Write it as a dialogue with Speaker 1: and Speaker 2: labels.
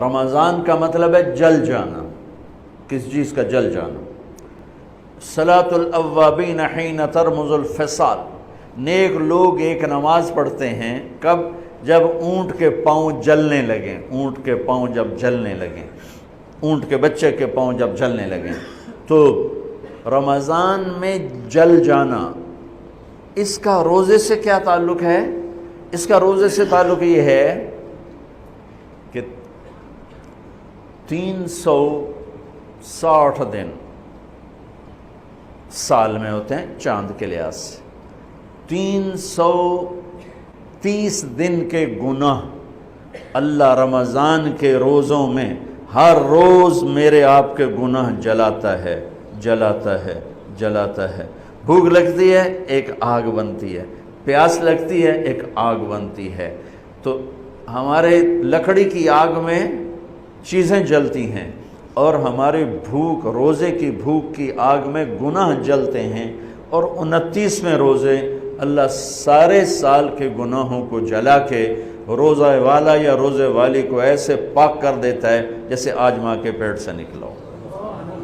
Speaker 1: رمضان کا مطلب ہے جل جانا، کس چیز کا جل جانا۔ صلاۃ الاوابین حین ترمز الفصال، نیک لوگ ایک نماز پڑھتے ہیں کب؟ جب اونٹ کے پاؤں جلنے لگیں، اونٹ کے پاؤں جب جلنے لگیں، اونٹ کے بچے کے پاؤں جب جلنے لگیں۔ تو رمضان میں جل جانا، اس کا روزے سے کیا تعلق ہے؟ اس کا روزے سے تعلق یہ ہے کہ 360 دن سال میں ہوتے ہیں چاند کے لحاظ سے، 330 دن کے گناہ اللہ رمضان کے روزوں میں ہر روز میرے آپ کے گناہ جلاتا ہے، جلاتا ہے، جلاتا ہے۔ بھوک لگتی ہے ایک آگ بنتی ہے، پیاس لگتی ہے ایک آگ بنتی ہے۔ تو ہمارے لکڑی کی آگ میں چیزیں جلتی ہیں اور ہماری بھوک، روزے کی بھوک کی آگ میں گناہ جلتے ہیں، اور 29ویں روزے اللہ سارے سال کے گناہوں کو جلا کے روزہ والا یا روزے والی کو ایسے پاک کر دیتا ہے جیسے آج ماں کے پیٹ سے نکلا ہو۔